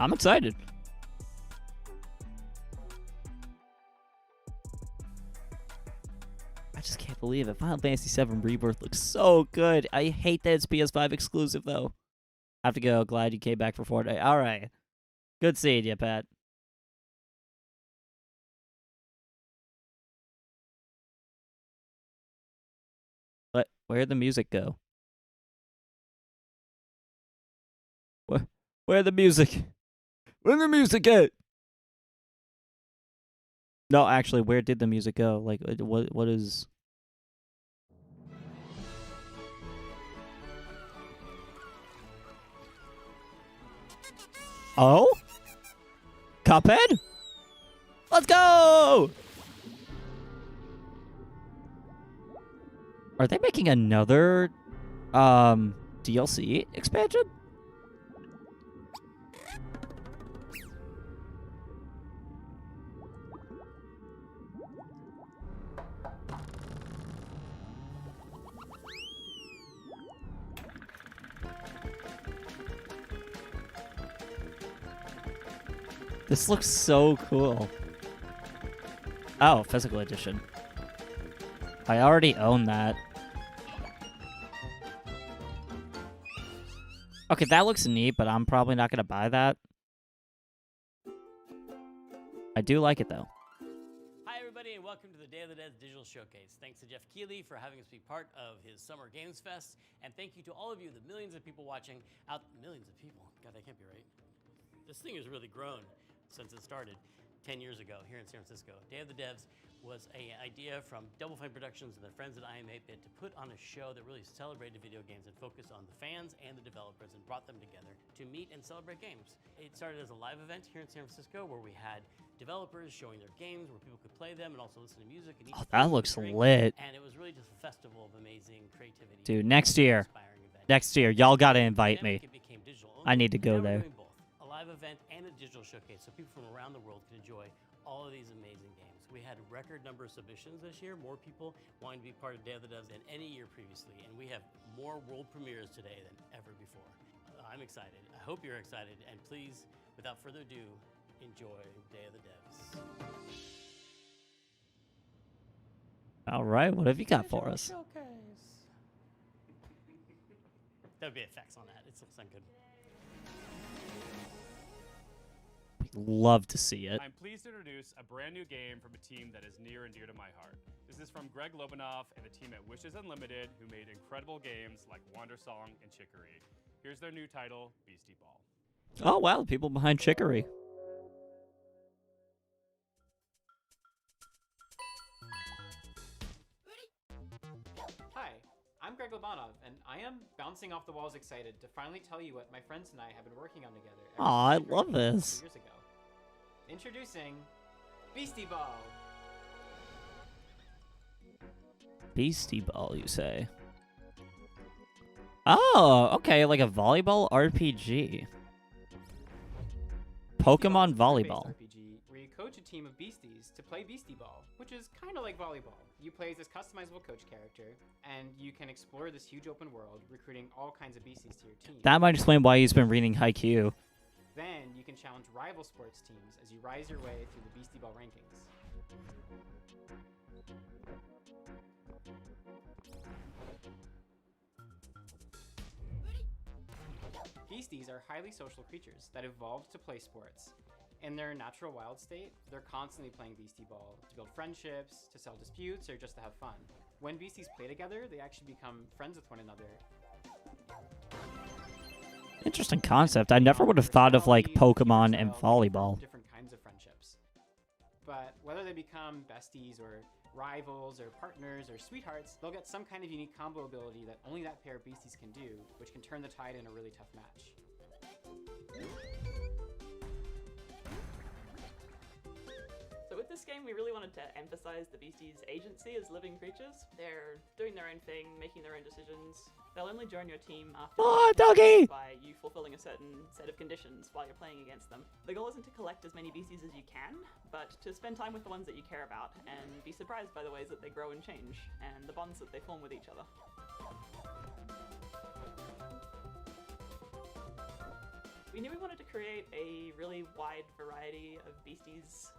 I'm excited. I just can't believe it. Final Fantasy VII Rebirth looks so good. I hate that it's PS5 exclusive, though. I have to go. Glad you came back for Fortnite. All right. Good seeing you, Pat. But where'd the music go? Where'd the music? Where'd the music at? No, actually, where did the music go? Like, what is... Oh? Cuphead? Let's go! Are they making another DLC expansion? This looks so cool. Oh, physical edition. I already own that. Okay, that looks neat, but I'm probably not going to buy that. I do like it, though. Hi, everybody, and welcome to the Day of the Dead Digital Showcase. Thanks to Jeff Keighley for having us be part of his Summer Games Fest, and thank you to all of you, the millions of people watching out. Millions of people? God, that can't be right. This thing has really grown since it started 10 years ago here in San Francisco. Day of the Devs was an idea from Double Fine Productions and their friends at IM8bit to put on a show that really celebrated video games and focused on the fans and the developers and brought them together to meet and celebrate games. It started as a live event here in San Francisco where we had developers showing their games, where people could play them and also listen to music. And Oh, that looks lit. And it was really just a festival of amazing creativity. Dude, next year. Next year, y'all gotta invite me. I need to go there. A live event and a digital showcase so people from around the world can enjoy all of these amazing games. We had a record number of submissions this year, more people wanting to be part of Day of the Devs than any year previously, and we have more world premieres today than ever before. I'm excited. I hope you're excited, and please, without further ado, enjoy Day of the Devs. All right, what have you got for us? Showcase. There would be effects on that. It looks like good. Love to see it. I'm pleased to introduce a brand new game from a team that is near and dear to my heart. This is from Greg Lobanoff and the team at Wishes Unlimited, who made incredible games like Wandersong and Chicory. Here's their new title, Beastie Ball. Oh, wow, the people behind Chicory. Hi, I'm Greg Lobanov, and I am bouncing off the walls excited to finally tell you what my friends and I have been working on together. Aw, I love this. Years ago. Introducing Beastie Ball. Beastie Ball, you say? Oh, okay, like a volleyball RPG. Pokemon volleyball. RPG, where you coach a team of beasties to play Beastie Ball, which is kind of like volleyball. You play as this customizable coach character, and you can explore this huge open world, recruiting all kinds of beasties to your team. That might explain why he's been reading Haikyuu. Then you can challenge rival sports teams as you rise your way through the Beastie Ball rankings. Beasties are highly social creatures that evolved to play sports. In their natural wild state, they're constantly playing Beastie Ball to build friendships, to settle disputes, or just to have fun. When beasties play together, they actually become friends with one another. Interesting concept. I never would have thought of, like, Pokemon and volleyball. Different kinds of friendships. But whether they become besties or rivals or partners or sweethearts, they'll get some kind of unique combo ability that only that pair of beasties can do, which can turn the tide in a really tough match. So with this game, we really wanted to emphasize the Beasties' agency as living creatures. They're doing their own thing, making their own decisions. They'll only join your team after doggy! by you fulfilling a certain set of conditions while you're playing against them. The goal isn't to collect as many Beasties as you can, but to spend time with the ones that you care about and be surprised by the ways that they grow and change, and the bonds that they form with each other. We knew we wanted to create a really wide variety of beasties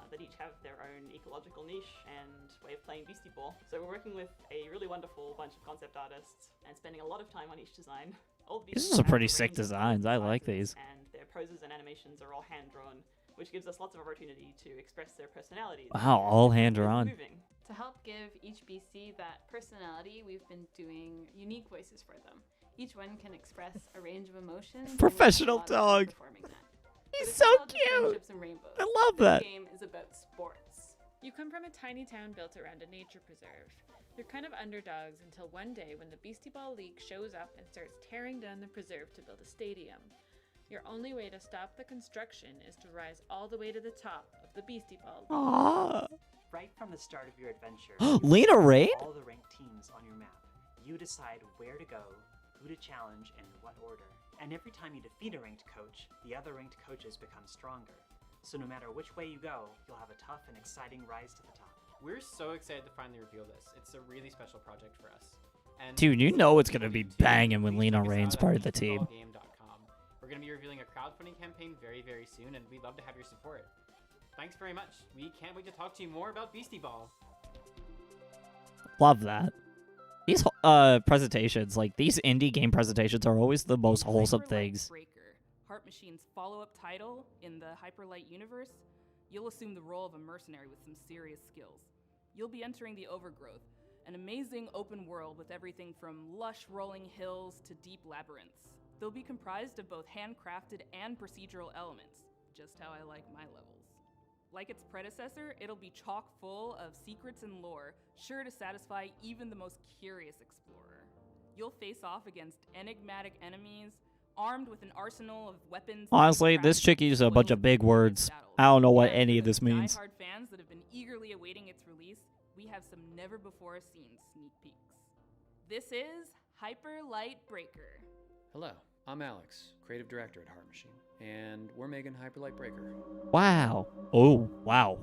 that each have their own ecological niche and way of playing Beastie Ball. So we're working with a really wonderful bunch of concept artists and spending a lot of time on each design. All the These beasties are have pretty a sick range of designs. I like sizes, these. And their poses and animations are all hand-drawn, which gives us lots of opportunity to express their personalities. Wow, all hand Ways of drawn. moving. To help give each BC that personality, we've been doing unique voices for them. Each one can express a range of emotions. and we Professional have a lot of fun dog. performing that. He's But it's so not all just cute. friendships and rainbows. I love This that. game is about sports. You come from a tiny town built around a nature preserve. You're kind of underdogs until one day when the Beastie Ball League shows up and starts tearing down the preserve to build a stadium. Your only way to stop the construction is to rise all the way to the top of the Beastie Ball League. Aww. Right from the start of your adventure, Lena you Rain? all the ranked teams on your map. You decide where to go, who to challenge, and in what order. And every time you defeat a ranked coach, the other ranked coaches become stronger. So no matter which way you go, you'll have a tough and exciting rise to the top. We're so excited to finally reveal this. It's a really special project for us. And Dude, you it's know something it's gonna we be do too. banging when Please Lena check us Rain's out part at of the team. beastballgame.com. We're going to be revealing a crowdfunding campaign very, very soon, and we'd love to have your support. Thanks very much. We can't wait to talk to you more about Beastie Ball. Love that. These presentations, like these indie game presentations, are always the most wholesome Hyperlight things. Breaker, Heart Machine's follow-up title in the Hyperlight universe, you'll assume the role of a mercenary with some serious skills. You'll be entering the Overgrowth, an amazing open world with everything from lush rolling hills to deep labyrinths. They'll be comprised of both handcrafted and procedural elements, just how I like my levels. Like its predecessor, it'll be chock full of secrets and lore, sure to satisfy even the most curious explorer. You'll face off against enigmatic enemies, armed with an arsenal of weapons. Honestly, this chick uses a bunch of big words. I don't know what And any for of this those means. Die-hard fans that have been eagerly awaiting its release, we have some never-before-seen sneak peeks. This is Hyper Light Breaker. Hello, I'm Alex, creative director at Heart Machine, and we're making Hyperlight Breaker. Wow. Oh, wow.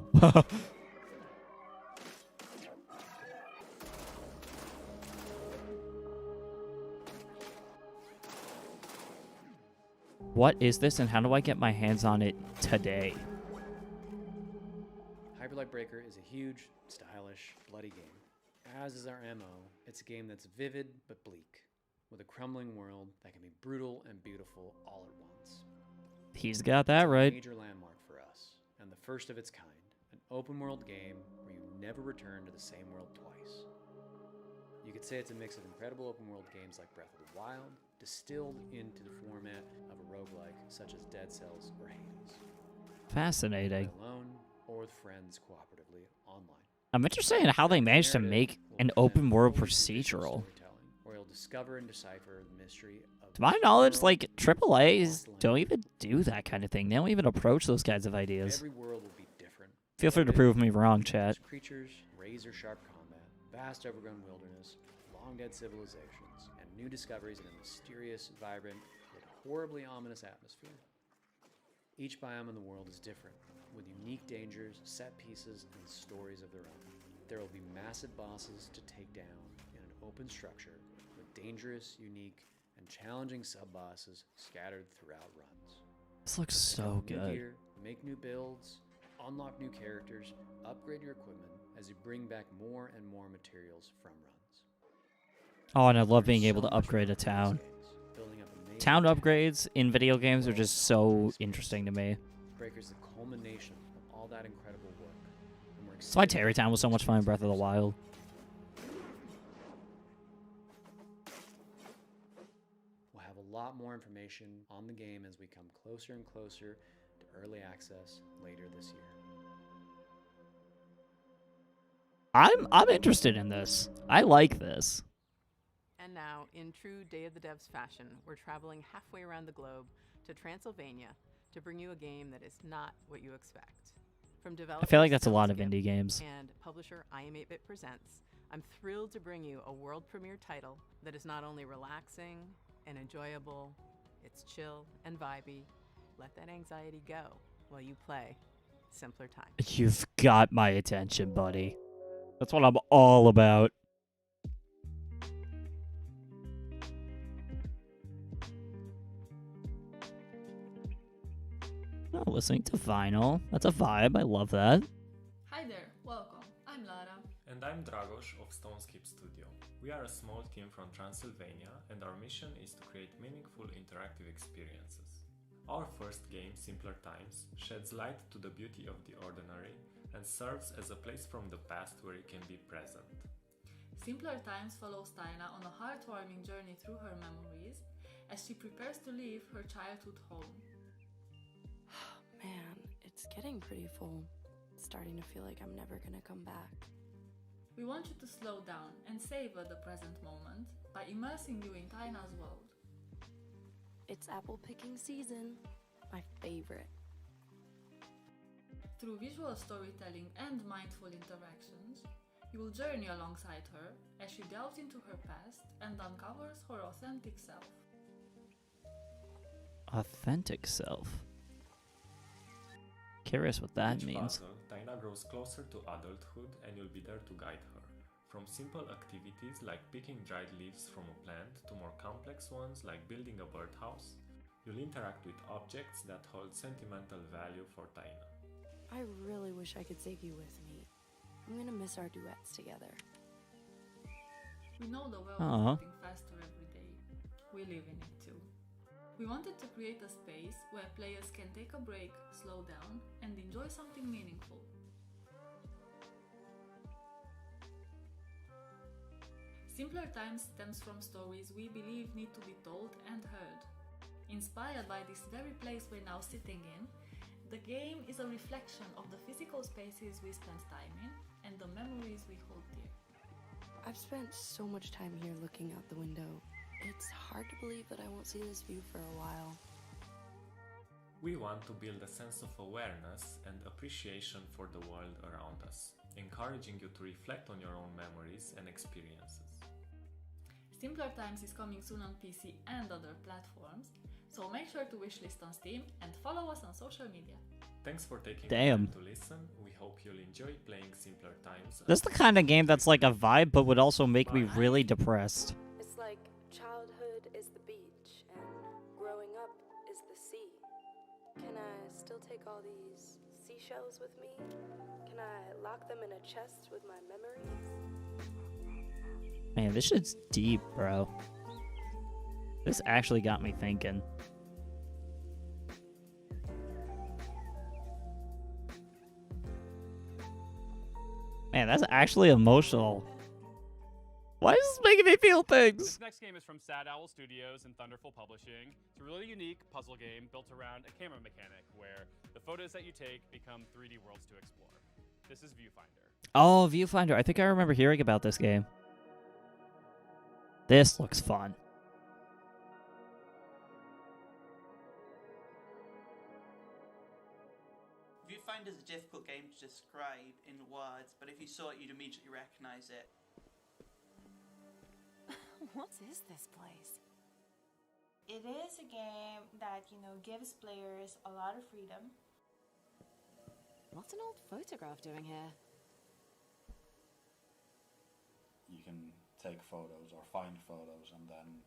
What is this and how do I get my hands on it today? Hyperlight Breaker is a huge, stylish, bloody game. As is our MO, it's a game that's vivid but bleak, with a crumbling world that can be brutal and beautiful all at once. He's got that It's a right. major landmark for us, and the first of its kind, an open world game where you never return to the same world twice. You could say it's a mix of incredible open world games like Breath of the Wild, distilled into the format of a roguelike such as Dead Cells or Hades. Fascinating. Play alone or with friends cooperatively online. I'm interested in how they managed to Narrative make will an present open world fully traditional procedural. storytelling, where you'll discover and decipher the mystery of To my the knowledge, world, like AAA's lost don't language. even do that kind of thing. They don't even approach those kinds of ideas. Every world will be different. Feel free to Every prove me wrong, chat. creatures, razor-sharp combat, vast overgrown wilderness, long-dead civilizations, and new discoveries in a mysterious, vibrant, yet horribly ominous atmosphere. Each biome in the world is different, with unique dangers, set pieces, and stories of their own. There will be massive bosses to take down in an open structure, with dangerous, unique, and challenging sub-bosses scattered throughout runs. This looks so Pick up new good. gear, make new builds, unlock new characters, upgrade your equipment as you bring back more and more materials from runs. Oh, and I love There's being able so to much upgrade a more to these town. games, building up amazing Town towns, upgrades in video games are just so interesting to me. Breaker's the culmination of all that incredible work. And we're That's why excited Terry to Town was so much fun in Breath of the Wild. We'll have a lot more information on the game as we come closer and closer to early access later this year. I'm interested in this. I like this. And now, in true Day of the Devs fashion, we're traveling halfway around the globe to Transylvania to bring you a game that is not what you expect. From developer I feel like that's a lot of indie games. and publisher IM8bit Presents, I'm thrilled to bring you a world premiere title that is not only relaxing and enjoyable, it's chill and vibey. Let that anxiety go while you play Simpler Times. You've got my attention, buddy. That's what I'm all about. Oh, listening to vinyl. That's a vibe. I love that. Hi there, welcome. I'm Lara. And I'm Dragos of Stoneskip Studio. We are a small team from Transylvania, and our mission is to create meaningful interactive experiences. Our first game, Simpler Times, sheds light to the beauty of the ordinary and serves as a place from the past where it can be present. Simpler Times follows Tyna on a heartwarming journey through her memories as she prepares to leave her childhood home. Man, it's getting pretty full. Starting to feel like I'm never gonna come back. We want you to slow down and savor the present moment by immersing you in Tyna's world. It's apple picking season. My favorite. Through visual storytelling and mindful interactions, you will journey alongside her as she delves into her past and uncovers her authentic self. Authentic self. Curious what that Each means. puzzle, Tyna grows closer to adulthood, and you'll be there to guide her. From simple activities like picking dried leaves from a plant to more complex ones like building a birdhouse, you'll interact with objects that hold sentimental value for Tyna. I really wish I could take you with me. I'm gonna miss our duets together. We know the world Aww. is getting faster every day. We live in it too. We wanted to create a space where players can take a break, slow down, and enjoy something meaningful. Simpler Times stems from stories we believe need to be told and heard. Inspired by this very place we're now sitting in, the game is a reflection of the physical spaces we spend time in and the memories we hold dear. I've spent so much time here looking out the window. It's hard to believe that I won't see this view for a while. We want to build a sense of awareness and appreciation for the world around us, encouraging you to reflect on your own memories and experiences. Simpler Times is coming soon on PC and other platforms, so make sure to wishlist on Steam and follow us on social media. Thanks for taking Damn. the time to listen. We hope you'll enjoy playing Simpler Times. This is the kind of game that's like a vibe, but would also make me really depressed. It's like childhood is the beach and growing up is the sea. Can I still take all these seashells with me? Can I lock them in a chest with my memories? Man, this shit's deep, bro. This actually got me thinking. Man, that's actually emotional. Why is this making me feel things? This next game is from Sad Owl Studios and Thunderful Publishing. It's a really unique puzzle game built around a camera mechanic where the photos that you take become 3D worlds to explore. This is Viewfinder. Oh, Viewfinder. I think I remember hearing about this game. This looks fun. Viewfinder is a difficult game to describe in words, but if you saw it, you'd immediately recognize it. What is this place? It is a game that, gives players a lot of freedom. What's an old photograph doing here? You can take photos or find photos and then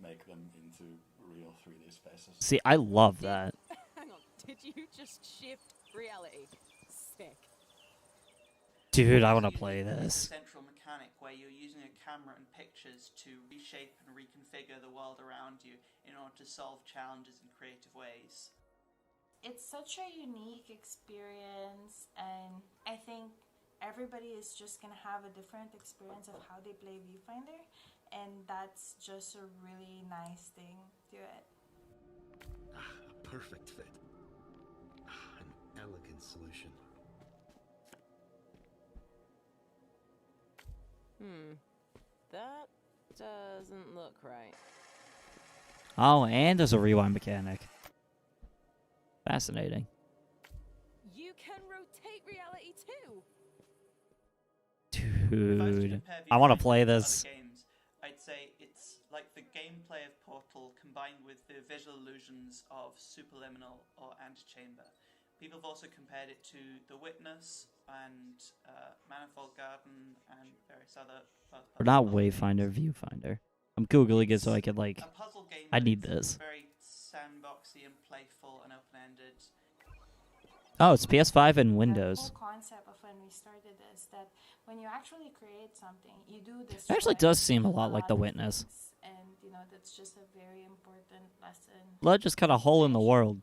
make them into real 3D spaces. See, I love that. Hang on, did you just shift reality? Sick. Dude, I want to play this. Central mechanic where you're using a camera and pictures to reshape and reconfigure the world around you in order to solve challenges in creative ways. It's such a unique experience, and I think everybody is just going to have a different experience of how they play Viewfinder, and that's just a really nice thing to it. A perfect fit. An elegant solution. That doesn't look right. Oh, and there's a rewind mechanic. Fascinating. You can rotate reality too. Dude, I want to play this. Games, I'd say it's like the gameplay of Portal combined with the visual illusions of Superliminal or Antechamber. People have also compared it to The Witness and Manifold Garden and various other. Or not Wayfinder, Viewfinder. I'm googling it so I could a puzzle game I need this. Very sandboxy and playful and open-ended. Oh, it's PS5 and The Windows. whole concept of when we started is that when you actually create something, you do this. It actually does seem a lot like The Witness. And that's just a very important lesson. Just cut a hole in the world.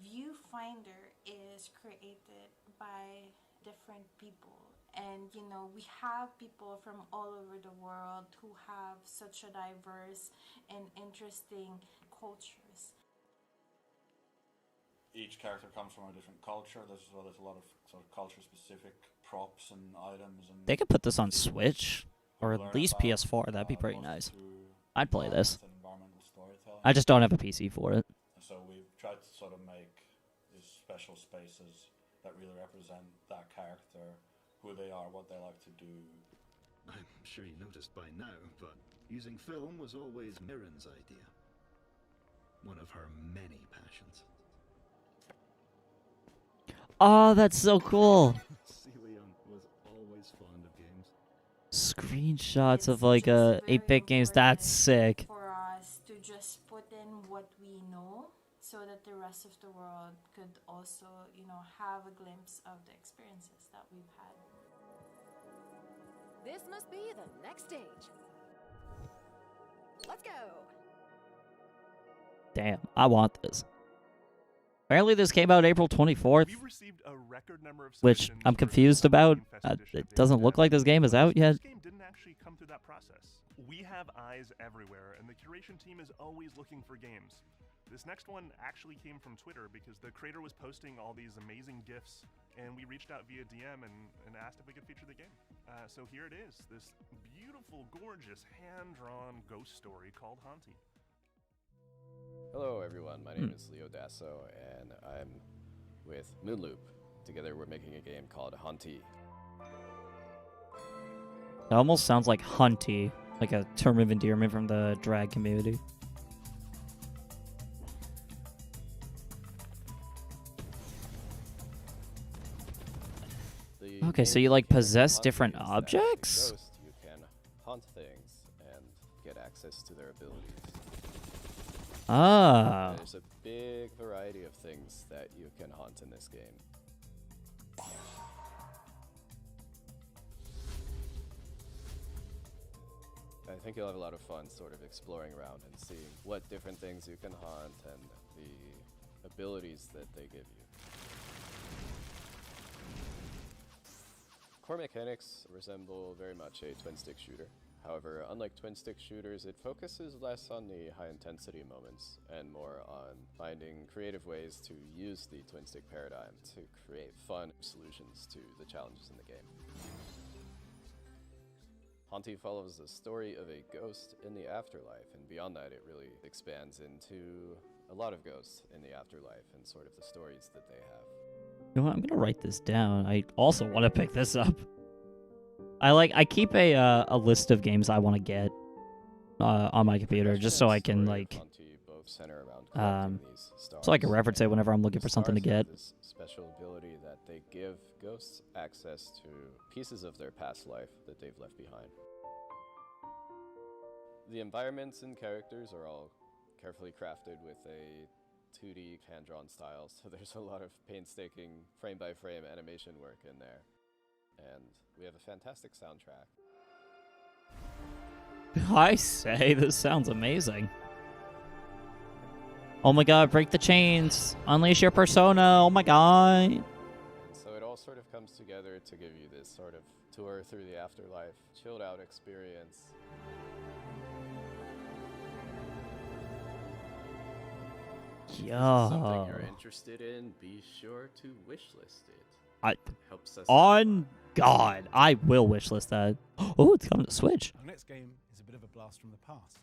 Viewfinder is created by different people, and we have people from all over the world who have such a diverse and interesting cultures. Each character comes from a different culture. There's a lot of sort of culture-specific props and items. And They could put this on Switch or at least PS4. That'd be pretty nice. I'd play this. I just don't have a PC for it. So we've tried to sort of make these special spaces that really represent that character, who they are, what they like to do. I'm sure you noticed by now, but using film was always Mirren's idea. One of her many passions. Oh, that's so cool. Celia was always fond of games. Screenshots of like 8-bit games. That's sick. For us to just put in what we know, so that the rest of the world could also, have a glimpse of the experiences that we've had. This must be the next stage. Let's go. Damn, I want this. Apparently this came out April 24th, We received a record number of which submissions I'm for confused about. Festive Edition It doesn't look like this game is out yet. This game didn't actually come through that process. We have eyes everywhere, and the curation team is always looking for games. This next one actually came from Twitter because the creator was posting all these amazing GIFs, and we reached out via DM and asked if we could feature the game. So here it is, this beautiful, gorgeous, hand-drawn ghost story called Haunty. Hello everyone, my name is Leo Dasso, and I'm with Moonloop. Together we're making a game called Haunty. It almost sounds like Hunty, like a term of endearment from the drag community. Okay, so you like possess different objects? Ghost, you can haunt things and get access to their abilities. Ah. There's a big variety of things that you can haunt in this game. I think you'll have a lot of fun sort of exploring around and seeing what different things you can haunt and the abilities that they give you. Core mechanics resemble very much a twin-stick shooter. However, unlike twin-stick shooters, it focuses less on the high-intensity moments and more on finding creative ways to use the twin-stick paradigm to create fun solutions to the challenges in the game. Haunty follows the story of a ghost in the afterlife, and beyond that it really expands into a lot of ghosts in the afterlife and sort of the stories that they have. You know what? I'm gonna write this down. I also want to pick this up. I keep a list of games I want to get on my computer just so I can so I can reference it whenever I'm looking for something to get. This special ability that they give ghosts access to pieces of their past life that they've left behind. The environments and characters are all carefully crafted with a 2D hand-drawn style, so there's a lot of painstaking frame-by-frame animation work in there. And we have a fantastic soundtrack. I say, this sounds amazing. Oh my god, break the chains! Unleash your persona! Oh my god! And so it all sort of comes together to give you this sort of tour through the afterlife, chilled out experience. If this is something you're interested in, be sure to wishlist it. Helps us On God, I will wishlist that. Oh, it's coming to Switch. Our next game is a bit of a blast from the past.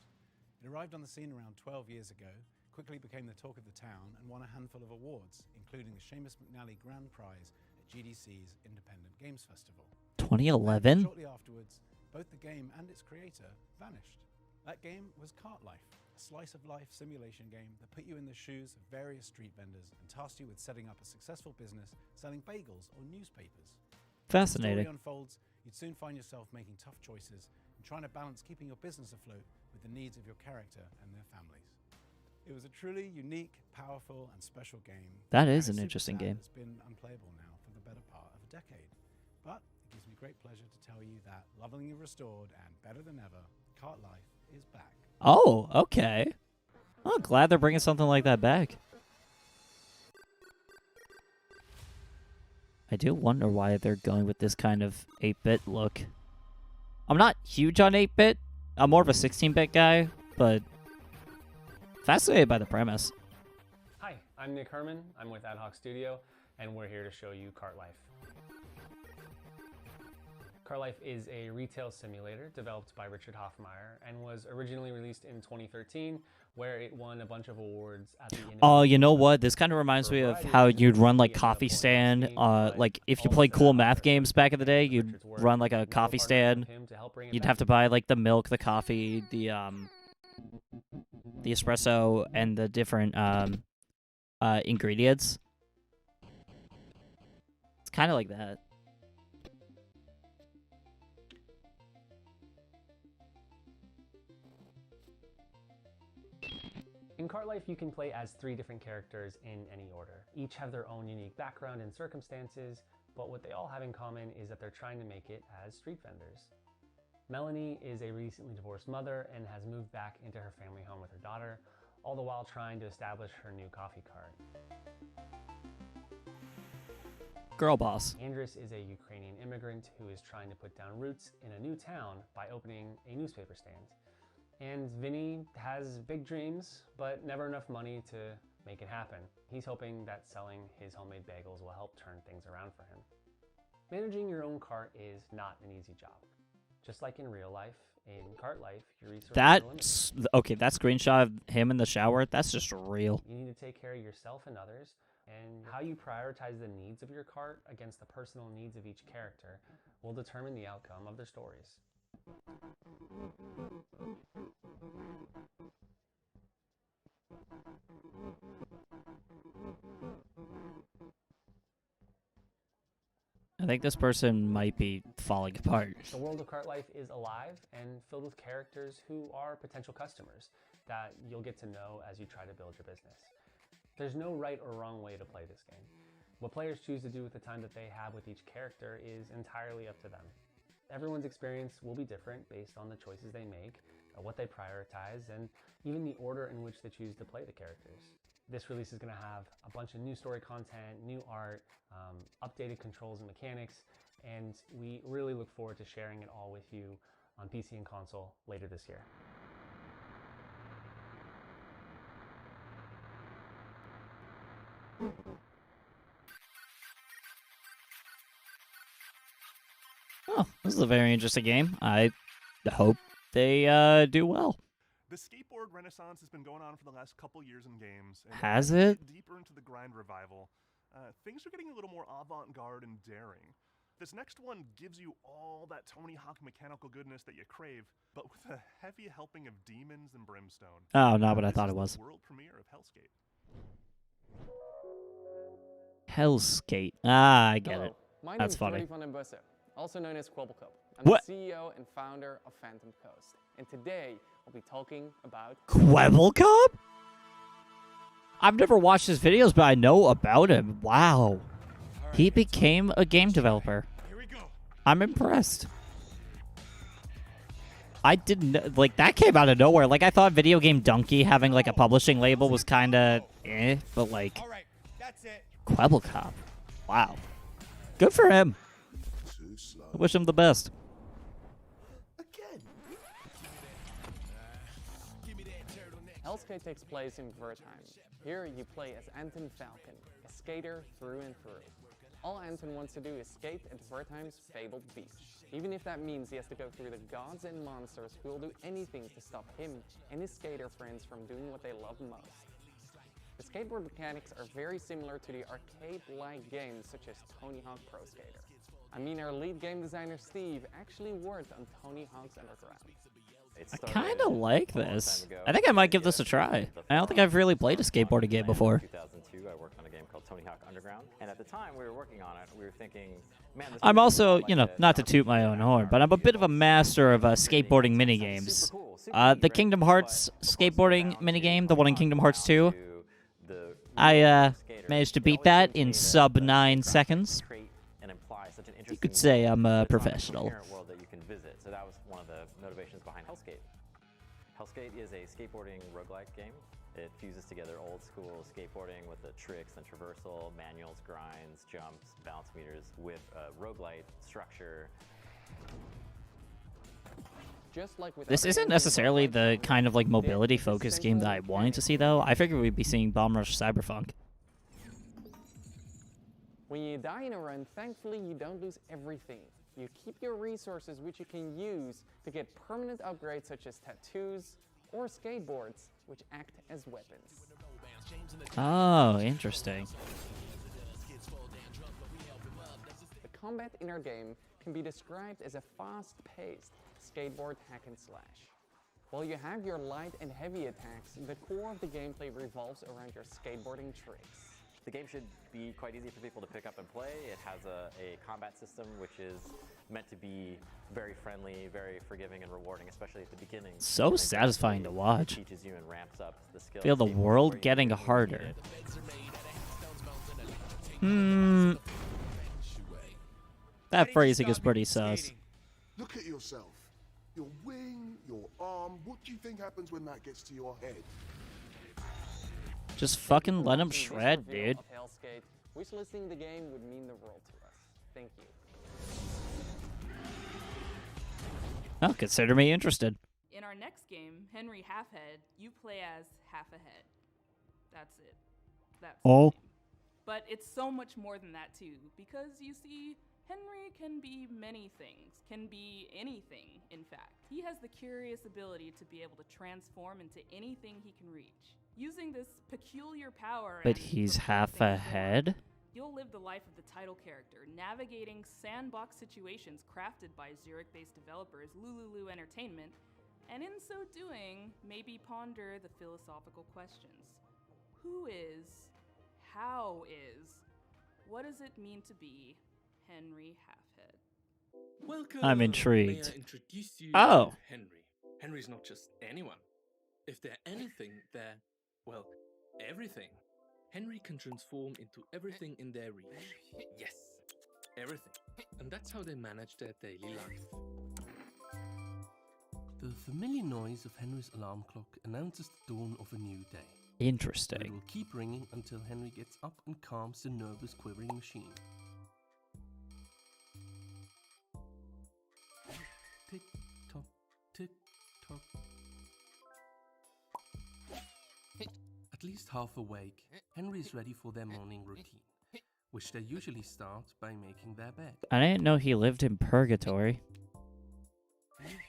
It arrived on the scene around 12 years ago, quickly became the talk of the town, and won a handful of awards, including the Seamus McNally Grand Prize at GDC's Independent Games Festival. 2011? Shortly afterwards, both the game and its creator vanished. That game was Cart Life, a slice-of-life simulation game that put you in the shoes of various street vendors and tasked you with setting up a successful business selling bagels or newspapers. Fascinating. As the story unfolds, you'd soon find yourself making tough choices and trying to balance keeping your business afloat with the needs of your character and their families. It was a truly unique, powerful, and special game. That And is it's an super interesting sad game. It's been unplayable now for the better part of a decade. But it gives me great pleasure to tell you that lovingly restored and better than ever, Cart Life is back. Oh, okay. Oh, glad they're bringing something like that back. I do wonder why they're going with this kind of 8-bit look. I'm not huge on 8-bit. I'm more of a 16-bit guy, but fascinated by the premise. Hi, I'm Nick Herman. I'm with Ad Hoc Studio, and we're here to show you Cart Life. Cart Life is a retail simulator developed by Richard Hoffmeyer and was originally released in 2013, where it won a bunch of awards at the Oh, you know what? This kind of reminds me of how you'd run like coffee stand. Like if you played cool math games back in the day, you'd run like a coffee stand. You'd have to buy like the milk, the coffee, the espresso, and the different ingredients. It's kind of like that. In Cart Life, you can play as 3 different characters in any order. Each have their own unique background and circumstances, but what they all have in common is that they're trying to make it as street vendors. Melanie is a recently divorced mother and has moved back into her family home with her daughter, all the while trying to establish her new coffee cart. Girl boss. Andris is a Ukrainian immigrant who is trying to put down roots in a new town by opening a newspaper stand. And Vinny has big dreams, but never enough money to make it happen. He's hoping that selling his homemade bagels will help turn things around for him. Managing your own cart is not an easy job. Just like in real life, in Cart Life, your resources are limited. That's okay. That screenshot of him in the shower, that's just real. You need to take care of yourself and others, and how you prioritize the needs of your cart against the personal needs of each character will determine the outcome of their stories. I think this person might be falling apart. The world of Cart Life is alive and filled with characters who are potential customers that you'll get to know as you try to build your business. There's no right or wrong way to play this game. What players choose to do with the time that they have with each character is entirely up to them. Everyone's experience will be different based on the choices they make, what they prioritize, and even the order in which they choose to play the characters. This release is going to have a bunch of new story content, new art, updated controls and mechanics, and we really look forward to sharing it all with you on PC and console later this year. Oh, this is a very interesting game. I hope they do well. The skateboard renaissance has been going on for the last couple years in games. And Has as we it? get deeper into the grind revival, things are getting a little more avant-garde and daring. This next one gives you all that Tony Hawk mechanical goodness that you crave, but with a heavy helping of demons and brimstone. Oh, not what I This thought is it was. the world premiere of Hellskate. Hellskate. Ah, I get it. My That's name funny. is Jordi van den Bussen, also known as Kwebbelkop. I'm What? the CEO and founder of Phantom Coast. And today, I'll be talking about... Kwebbelkop? I've never watched his videos, but I know about him. Wow. He became a game developer. I'm impressed. I didn't, like, that came out of nowhere. Like, I thought Video Game Donkey having, like, a publishing label was kind of but, like, Kwebbelkop. Wow. Good for him. I wish him the best. Hellskate takes place in Wertheim. Here you play as Anton Falcon, a skater through and through. All Anton wants to do is skate at Wertheim's fabled beach. Even if that means he has to go through the gods and monsters who will do anything to stop him and his skater friends from doing what they love most. The skateboard mechanics are very similar to the arcade-like games such as Tony Hawk Pro Skater. I mean, our lead game designer Steve actually worked on Tony Hawk's Underground. I kind of like this. I think I might give this a try. I don't think I've really played a skateboarding game before. In 2002, I worked on a game called Tony Hawk Underground, and at the time we were working on it, we were thinking, I'm also, you know, not to toot my own horn, but I'm a bit of a master of skateboarding minigames. The Kingdom Hearts skateboarding minigame, the one in Kingdom Hearts 2, I managed to beat that in sub 9 seconds. You could say I'm a professional. World that you can visit. So that was one of the motivations behind Hellskate. Hellskate is a skateboarding roguelike game. It fuses together old school skateboarding with the tricks and traversal, manuals, grinds, jumps, balance meters with a roguelite structure. Just like with This isn't necessarily the kind of like mobility focused game that I wanted to see though. I figured we'd be seeing Bomb Rush Cyberpunk. When you die in a run, thankfully you don't lose everything. You keep your resources which you can use to get permanent upgrades such as tattoos or skateboards, which act as weapons. Oh, interesting. The combat in our game can be described as a fast-paced skateboard hack and slash. While you have your light and heavy attacks, the core of the gameplay revolves around your skateboarding tricks. The game should be quite easy for people to pick up and play. It has a combat system which is meant to be very friendly, very forgiving and rewarding, especially at the beginning. So satisfying to watch. It teaches you and ramps up the skills. Feel the world getting harder. That phrasing is pretty sus. Look at yourself. Your wing, your arm. What do you think happens when that gets to your head? Just fucking let him shred, dude. Hellskate, wishlisting the game would mean the world to us. Thank you. Well, consider me interested. In our next game, Henry Halfhead, you play as Half a Head. That's it. That's Oh. the game. But it's so much more than that too, because you see, Henry can be many things, can be anything, in fact. He has the curious ability to be able to transform into anything he can reach. Using this peculiar power, But and he's half a head? you'll live the life of the title character, navigating sandbox situations crafted by Zurich-based developers Lululu Entertainment, and in so doing, maybe ponder the philosophical questions. Who is? How is? What does it mean to be Henry Halfhead? Welcome. I'm intrigued. May I introduce you Oh. to Henry. Henry's not just anyone. If they're anything, they're, well, everything. Henry can transform into everything in their reach. Yes, everything. And that's how they manage their daily life. The familiar noise of Henry's alarm clock announces the dawn of a new day. It Interesting. will keep ringing until Henry gets up and calms the nervous quivering machine. Tick tock, tick tock. At least half awake, Henry is ready for their morning routine, which they usually start by making their bed. I didn't know he lived in purgatory.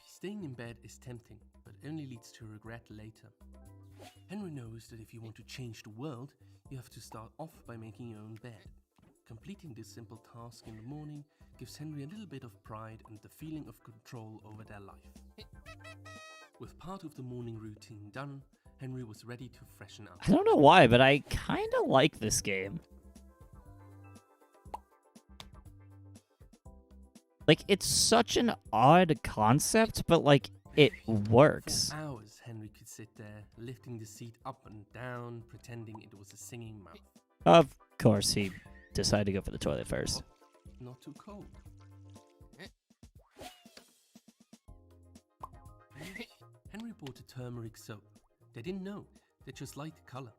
Staying in bed is tempting, but only leads to regret later. Henry knows that if you want to change the world, you have to start off by making your own bed. Completing this simple task in the morning gives Henry a little bit of pride and the feeling of control over their life. With part of the morning routine done, Henry was ready to freshen up. I don't know why, but I kind of like this game. Like, it's such an odd concept, but, like, it works. For hours, Henry could sit there, lifting the seat up and down, pretending it was a singing mouth. Of course, he decided to go for the toilet first. Not too cold. Henry bought a turmeric soap. They didn't know. They just liked the color.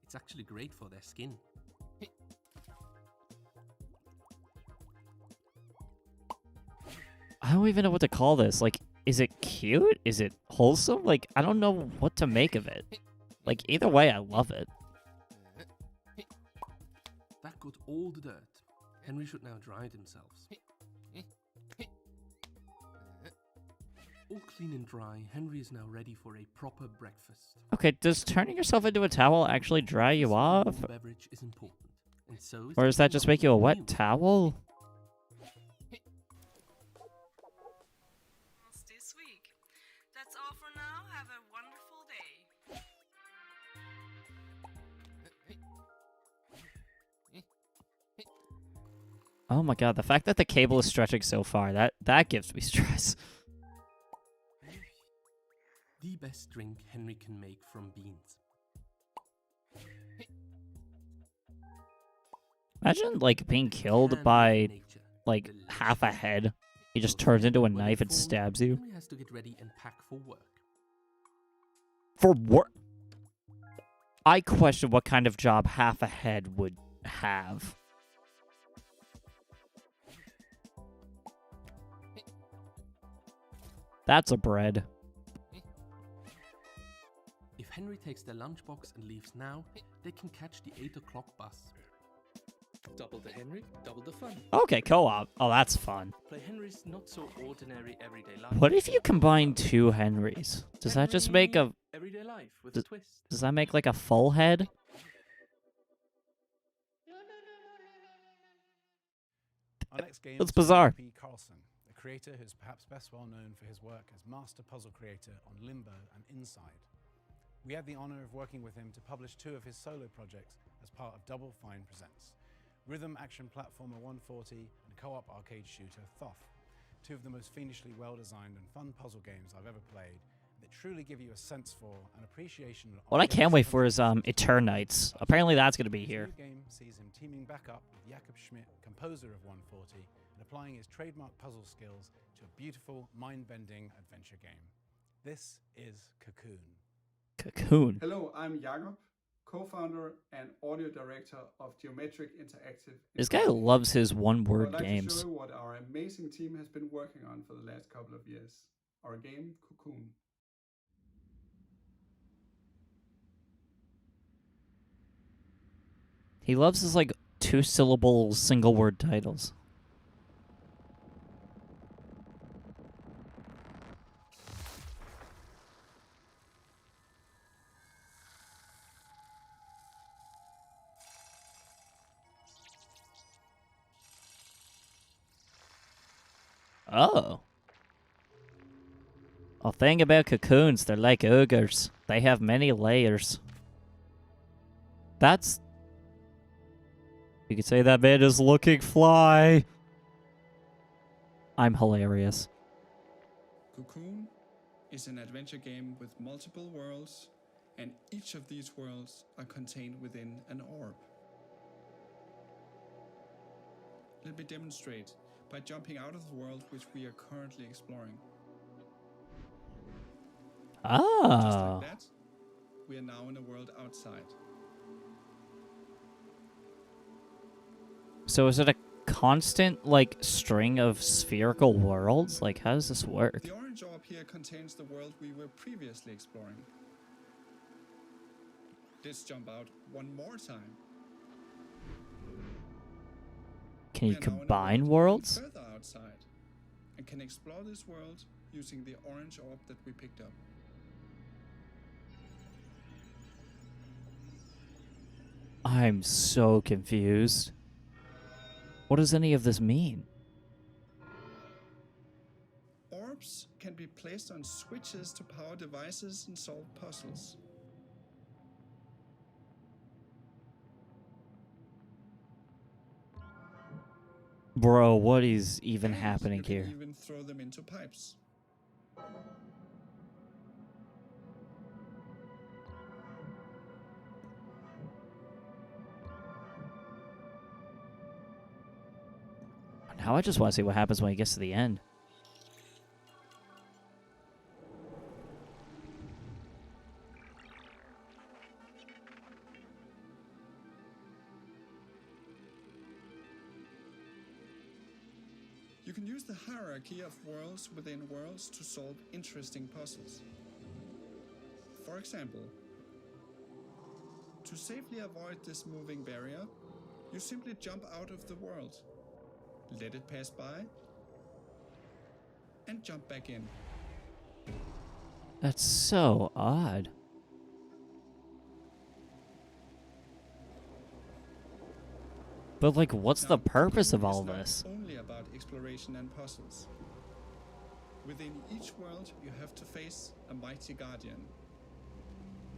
It's actually great for their skin. I don't even know what to call this. Like, is it cute? Is it wholesome? Like, I don't know what to make of it. Like, either way, I love it. That got all the dirt. Henry should now dry themselves. All clean and dry, Henry is now ready for a proper breakfast. Okay, does turning yourself into a towel actually dry you off? Warm beverage is important, and so Or does that just make you a wet towel? This week. That's all for now. Have a wonderful day. Oh my god, the fact that the cable is stretching so far, that gives me stress. The best drink Henry can make from beans. Imagine, like, being killed by, like, half a head. He just turns into a knife and stabs you. Henry has to get ready and pack for work. For work? I question what kind of job half a head would have. That's a bread. If Henry takes their lunchbox and leaves now, they can catch the 8 o'clock bus. Double the Henry, double the fun. Okay, co-op. Oh, that's fun. Play Henry's not so ordinary everyday life. What if you combine 2 Henrys? Does that just make a... Everyday life with a twist. Does that make, like, a full head? Our next game That's is bizarre. P. Carlson, a creator who's perhaps best well known for his work as master puzzle creator on Limbo and Inside. We had the honor of working with him to publish 2 of his solo projects as part of Double Fine Presents: rhythm action platformer 140 and co-op arcade shooter Thoth, 2 of the most fiendishly well-designed and fun puzzle games I've ever played that truly give you a sense for and appreciation of... What I can't wait for is Eternites. Apparently that's going to be here. This new game sees him teaming back up with Jakob Schmidt, composer of 140, and applying his trademark puzzle skills to a beautiful, mind-bending adventure game. This is Cocoon. Cocoon. Hello, I'm Jakob, co-founder and audio director of Geometric Interactive. This guy loves his I one-word would like games. to show you what our amazing team has been working on for the last couple of years. Our game, Cocoon. He loves his, like, 2-syllable, single-word titles. Oh. A thing about cocoons, they're like ogres. They have many layers. That's... You could say that man is looking fly. I'm hilarious. Cocoon is an adventure game with multiple worlds, and each of these worlds are contained within an orb. Let me demonstrate by jumping out of the world which we are currently exploring. Just Ah. like that, we are now in a world outside. So is it a constant, like, string of spherical worlds? Like, how does this work? The orange orb here contains the world we were previously exploring. Let's jump out one more time. Can you We are now in a combine world worlds? further outside, and can explore this world using the orange orb that we picked up. I'm so confused. What does any of this mean? Orbs can be placed on switches to power devices and solve puzzles. Bro, what is even And happening you can here? even throw them into pipes. Now I just want to see what happens when he gets to the end. You can use the hierarchy of worlds within worlds to solve interesting puzzles. For example, to safely avoid this moving barrier, you simply jump out of the world, let it pass by, and jump back in. That's so odd. But, like, what's the purpose of all this? Only about exploration and puzzles. Within each world, you have to face a mighty guardian.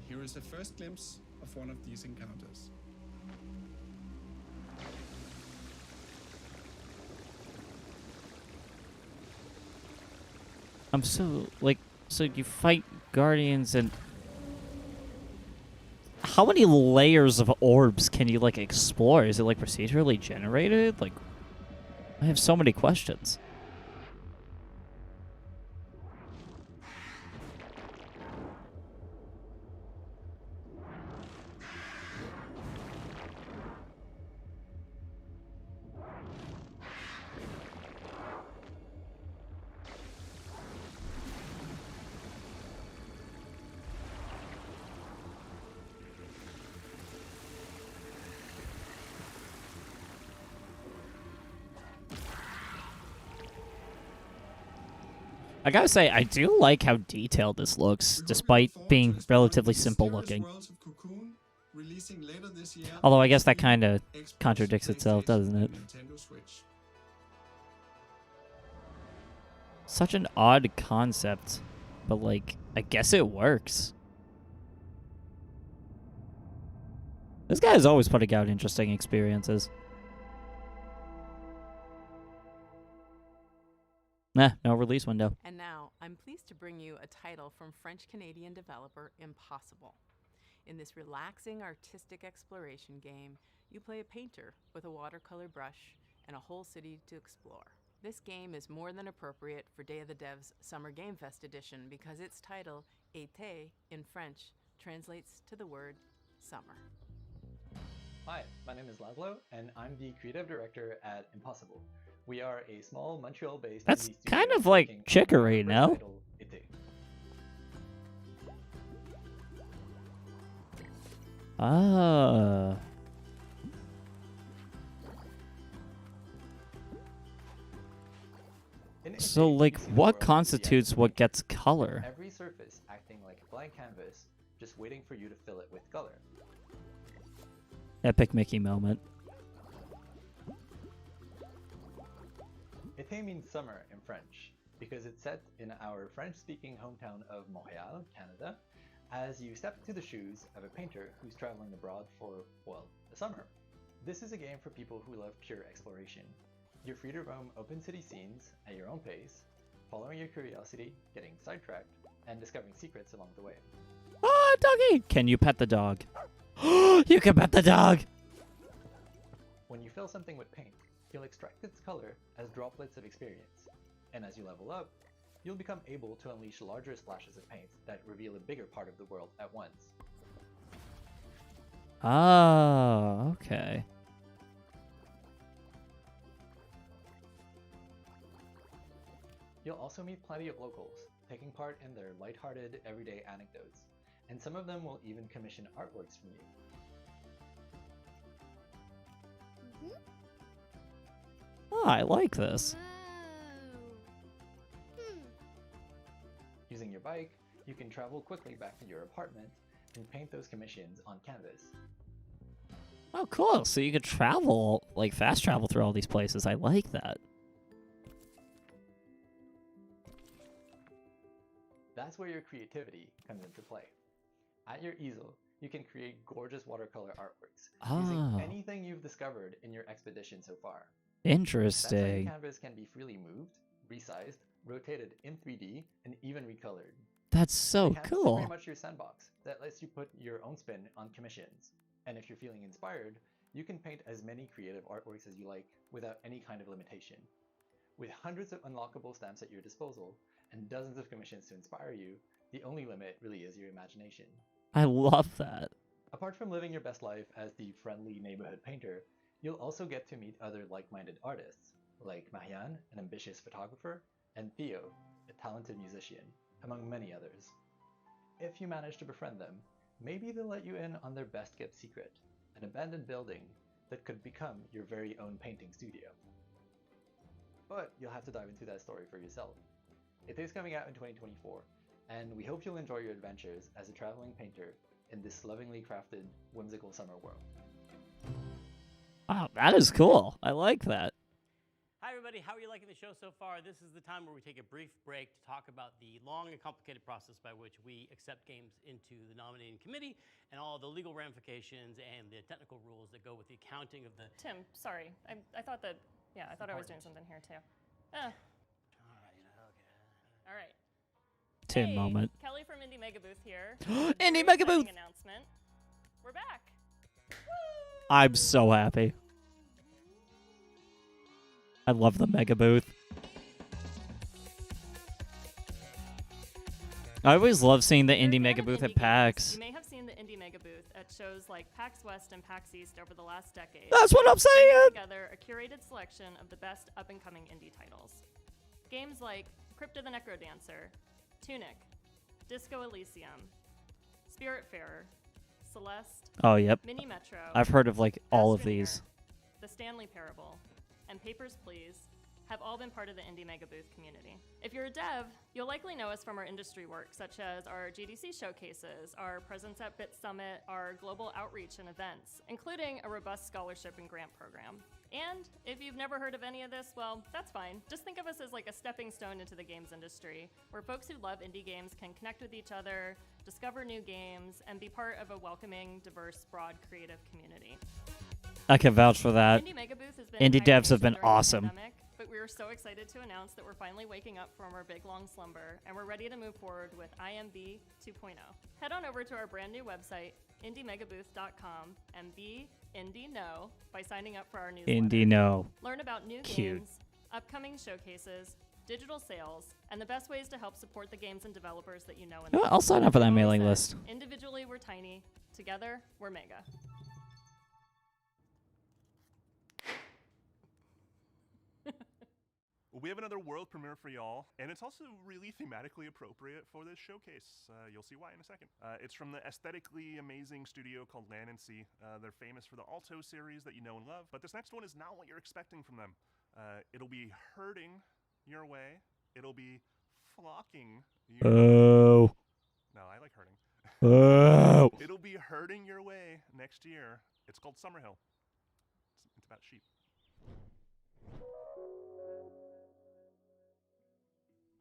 Here is a first glimpse of one of these encounters. I'm so like, so you fight guardians and how many layers of orbs can you like explore? Is it like procedurally generated? Like, I have so many questions. I gotta say, I do like how detailed this looks, despite being relatively simple looking. Although I guess that kind of contradicts itself, doesn't it? Such an odd concept, but like, I guess it works. This guy is always putting out interesting experiences. Nah, no release window. And now, I'm pleased to bring you a title from French-Canadian developer Impossible. In this relaxing artistic exploration game, you play a painter with a watercolor brush and a whole city to explore. This game is more than appropriate for Day of the Devs Summer Game Fest edition because its title, Été, in French, translates to the word summer. Hi, my name is Laszlo, and I'm the creative director at Impossible. We are a small Montreal-based. That's kind of like Chicory, no? Ah. So, like, what constitutes what gets color? Every surface acting like a blank canvas, just waiting for you to fill it with color. Epic Mickey moment. Été means summer in French because it's set in our French-speaking hometown of Montreal, Canada, as you step into the shoes of a painter who's traveling abroad for, well, the summer. This is a game for people who love pure exploration. You're free to roam open city scenes at your own pace, following your curiosity, getting sidetracked, and discovering secrets along the way. Ah, doggy! Can you pet the dog? You can pet the dog! When you fill something with paint, you'll extract its color as droplets of experience, and as you level up, you'll become able to unleash larger splashes of paint that reveal a bigger part of the world at once. Oh, okay. You'll also meet plenty of locals, taking part in their lighthearted, everyday anecdotes, and some of them will even commission artworks from you. Oh, I like this. Using your bike, you can travel quickly back to your apartment and paint those commissions on canvas. Oh, cool. So you could travel, like fast travel through all these places. I like that. That's where your creativity comes into play. At your easel, you can create gorgeous watercolor artworks using anything you've discovered in your expedition so far. Interesting. That's why your canvas can be freely moved, resized, rotated in 3D, and even recolored. That's so the canvas cool. is pretty much your sandbox that lets you put your own spin on commissions. And if you're feeling inspired, you can paint as many creative artworks as you like without any kind of limitation. With hundreds of unlockable stamps at your disposal and dozens of commissions to inspire you, the only limit really is your imagination. I love that. Apart from living your best life as the friendly neighborhood painter, you'll also get to meet other like-minded artists, like Marianne, an ambitious photographer, and Theo, a talented musician, among many others. If you manage to befriend them, maybe they'll let you in on their best-kept secret, an abandoned building that could become your very own painting studio. But you'll have to dive into that story for yourself. It is coming out in 2024, and we hope you'll enjoy your adventures as a traveling painter in this lovingly crafted, whimsical summer world. Wow, that is cool. I like that. Hi, everybody. How are you liking the show so far? This is the time where we take a brief break to talk about the long and complicated process by which we accept games into the nominating committee and all the legal ramifications and the technical rules that go with the accounting of the... Tim, sorry. I thought that, I thought I was doing something here too. All right, okay. All right. Tim moment. Kelly from Indie Mega Booth here. Indie Mega Booth! Announcement. We're back. I'm so happy. I love the Mega Booth. I always love seeing the Indie Mega Booth at PAX. You may have seen the Indie Mega Booth at shows like PAX West and PAX East over the last decade. That's what I'm saying! Together a curated selection of the best up-and-coming indie titles. Games like Crypt of the Necrodancer, Tunic, Disco Elysium, Spiritfarer, Celeste, Oh, yep. Mini Metro, I've heard of, like, all of these. The Stanley Parable, and Papers, Please have all been part of the Indie Mega Booth community. If you're a dev, you'll likely know us from our industry work, such as our GDC showcases, our presence at Bit Summit, our global outreach and events, including a robust scholarship and grant program. And if you've never heard of any of this, well, that's fine. Just think of us as like a stepping stone into the games industry, where folks who love indie games can connect with each other, discover new games, and be part of a welcoming, diverse, broad, creative community. I can vouch for that. Indie Mega Booth has been Indie devs have been during the awesome. pandemic, but we are so excited to announce that we're finally waking up from our big long slumber, and we're ready to move forward with IMB 2.0. Head on over to our brand new website, indiemegabooth.com, and be Indie Know by signing up for our newsletter. Indie Know. Learn about new Cute. games, upcoming showcases, digital sales, and the best ways to help support the games and developers that you know and You know what, love. I'll sign up for that Like mailing always list. said, individually, we're tiny. Together, we're mega. We have another world premiere for y'all, and it's also really thematically appropriate for this showcase. You'll see why in a second. It's from the aesthetically amazing studio called Land and Sea. They're famous for the Alto series that you know and love, but this next one is not what you're expecting from them. It'll be herding your way. It'll be flocking your Oh. No, I like herding. Oh. It'll be herding your way next year. It's called Summerhill. It's about sheep.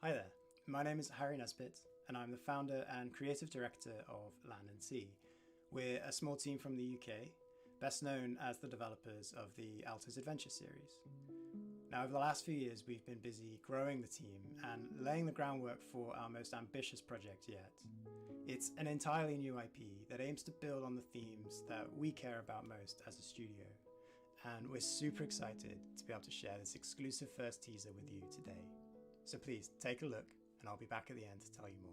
Hi there, my name is Harry Nesbitt, and I'm the founder and creative director of Land and Sea. We're a small team from the UK, best known as the developers of the Alto's Adventure series. Now, over the last few years, we've been busy growing the team and laying the groundwork for our most ambitious project yet. It's an entirely new IP that aims to build on the themes that we care about most as a studio, and we're super excited to be able to share this exclusive first teaser with you today. So please, take a look, and I'll be back at the end to tell you more.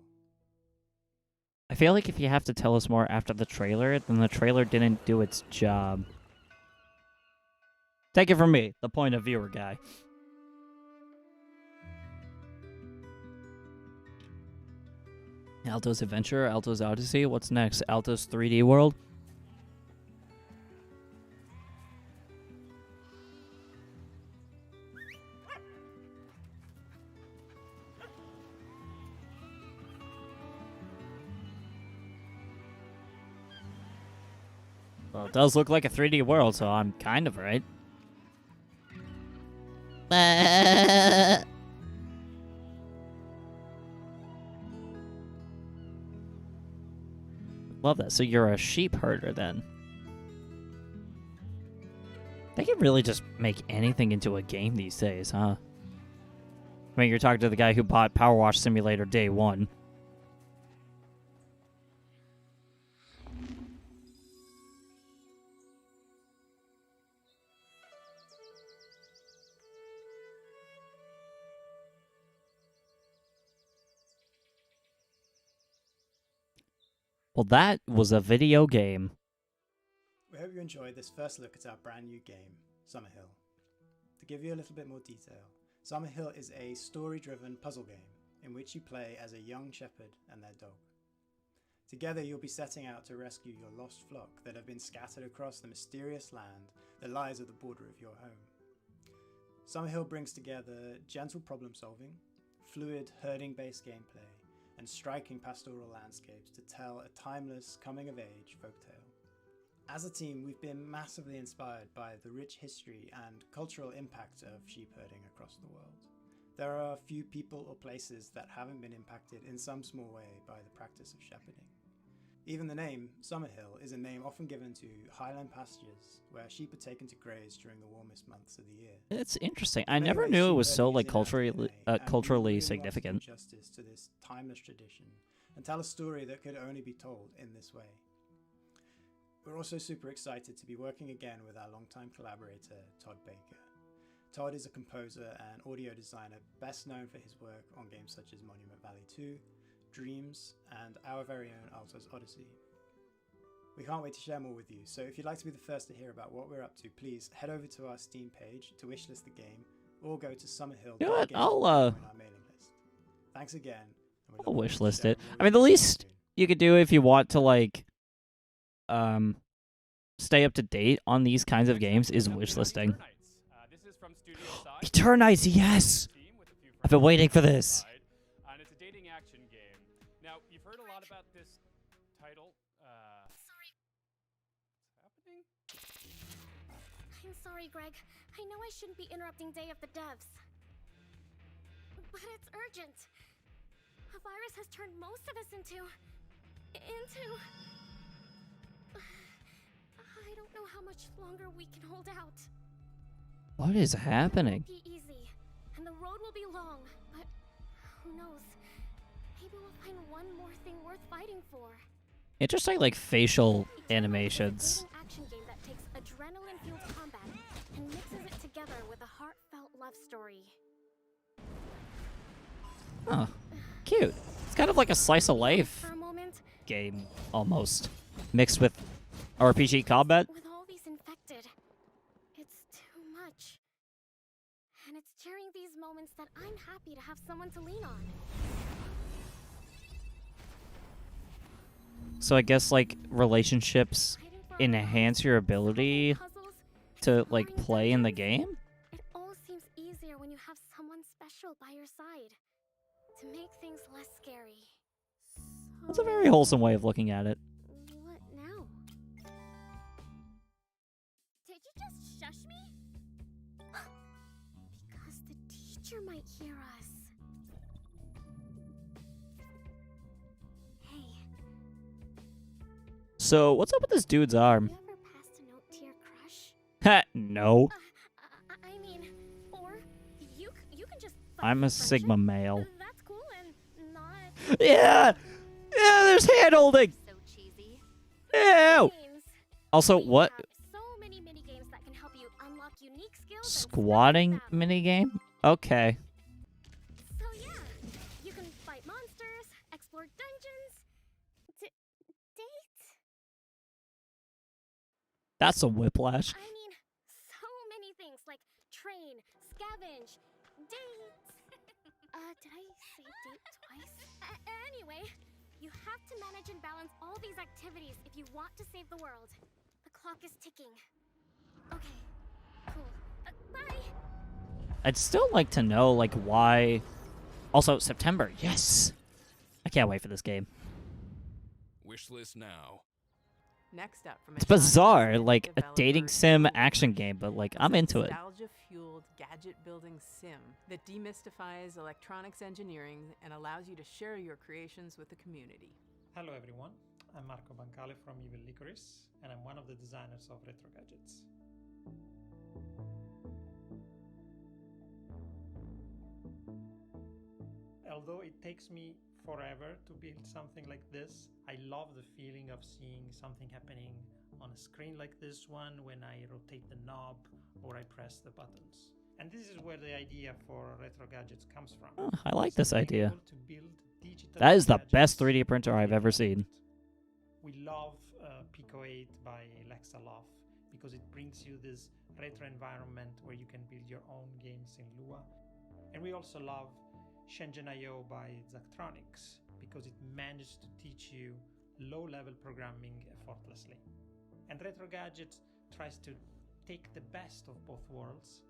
I feel like if you have to tell us more after the trailer, then the trailer didn't do its job. Take it from me, the point of viewer guy. Alto's Adventure, Alto's Odyssey, what's next? Alto's 3D World? Well, it does look like a 3D world, so I'm kind of right. Love that. So you're a sheep herder then. They can really just make anything into a game these days, huh? I mean, you're talking to the guy who bought Power Wash Simulator day one. Well, that was a video game. We hope you enjoyed this first look at our brand new game, Summerhill. To give you a little bit more detail, Summerhill is a story-driven puzzle game in which you play as a young shepherd and their dog. Together you'll be setting out to rescue your lost flock that have been scattered across the mysterious land that lies at the border of your home. Summerhill brings together gentle problem-solving, fluid herding-based gameplay, and striking pastoral landscapes to tell a timeless coming-of-age folktale. As a team, we've been massively inspired by the rich history and cultural impact of sheep herding across the world. There are few people or places that haven't been impacted in some small way by the practice of shepherding. Even the name, Summerhill, is a name often given to highland pastures where sheep are taken to graze during the warmest months of the year. It's interesting. I Many never ways knew it sheep was are so used like in our DNA, and we culturally really want to do significant. justice to this timeless tradition and tell a story that could only be told in this way. We're also super excited to be working again with our longtime collaborator, Todd Baker. Todd is a composer and audio designer best known for his work on games such as Monument Valley 2, Dreams, and our very own Altos Odyssey. We can't wait to share more with you, so if you'd like to be the first to hear about what we're up to, please head over to our Steam page to wishlist the game, or go to Summerhill. You know what? Join I'll our mailing list. Thanks again. And we I'll look forward to wishlist it. sharing more I mean, the with you least you could do if you want to like stay up to date on these kinds of games is wishlisting. Eternites, yes! I've been waiting for this. And it's a dating action game. Now, you've heard a lot about this title. Sorry. What's happening? I'm sorry, Greg. I know I shouldn't be interrupting Day of the Devs. But it's urgent. A virus has turned most of us into... I don't know how much longer we can hold out. What is happening? It won't be easy, and the road will be long, but who knows? Maybe we'll find one more thing worth fighting for. Interesting, like facial animations. An action game that takes adrenaline-fueled combat and mixes it together with a heartfelt love story. Oh, cute. It's kind of like a slice of life For a moment, game, almost. Mixed with RPG combat. with all these infected, it's too much. And it's during these moments that I'm happy to have someone to lean on. So I guess like relationships enhance your ability to like play in the game? It all seems easier when you have someone special by your side to make things less scary. That's a very wholesome way of looking at it. What now? Did you just shush me? Because the teacher might hear us. Hey, So what's up with this dude's arm? you ever passed a note to your crush? Ha, no. I mean, or you can just I'm a Sigma male. That's cool and not Yeah! Yeah, there's hand holding! so cheesy. Ew! Also, what? So many mini games that can help you unlock unique skills. Squatting minigame? Okay. So yeah, you can fight monsters, explore dungeons, date. That's a whiplash. I mean, so many things like train, scavenge, date. Did I say date twice? Anyway, you have to manage and balance all these activities if you want to save the world. The clock is ticking. Okay, cool. Bye. I'd still like to know, like, why... Also, September, yes! I can't wait for this game. Wishlist now. Next up from It's bizarre, like a dating sim action game, but like, I'm into it. Nostalgia-fueled gadget-building sim that demystifies electronics engineering and allows you to share your creations with the community. Hello everyone, I'm Marco Bancale from Evil Licorice, and I'm one of the designers of Retro Gadgets. Although it takes me forever to build something like this, I love the feeling of seeing something happening on a screen like this one when I rotate the knob or I press the buttons. And this is where the idea for Retro Gadgets comes from. Oh, I like this idea. To build digital That is the gadgets best 3D printer I've ever seen. We love Pico 8 by Lexaloff because it brings you this retro environment where you can build your own games in Lua. And we also love Shenzhen.io by Zachtronics because it managed to teach you low-level programming effortlessly. And Retro Gadgets tries to take the best of both worlds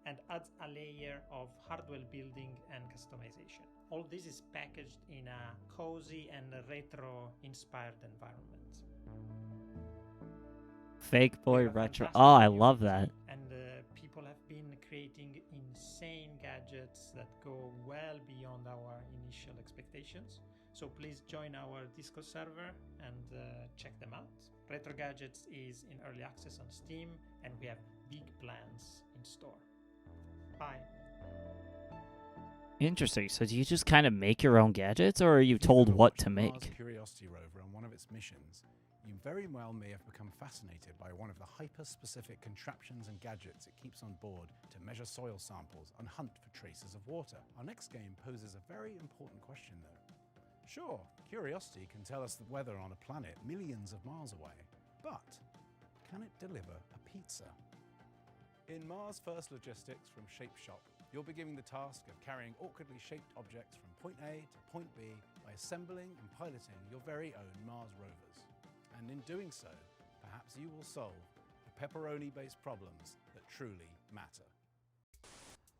and adds a layer of hardware building and customization. All this is packaged in a cozy and retro-inspired environment. Fake boy retro. Oh, I love that. And people have been creating insane gadgets that go well beyond our initial expectations. So please join our Discord server and check them out. Retro Gadgets is in early access on Steam, and we have big plans in store. Bye. Interesting. So do you just kind of make your own gadgets, or are you told what to Mars make? Curiosity rover on one of its missions, you very well may have become fascinated by one of the hyper-specific contraptions and gadgets it keeps on board to measure soil samples and hunt for traces of water. Our next game poses a very important question, though. Sure, Curiosity can tell us the weather on a planet millions of miles away, but can it deliver a pizza? In Mars First Logistics from Shape Shop, you'll be given the task of carrying awkwardly shaped objects from point A to point B by assembling and piloting your very own Mars rovers. And in doing so, perhaps you will solve the pepperoni-based problems that truly matter.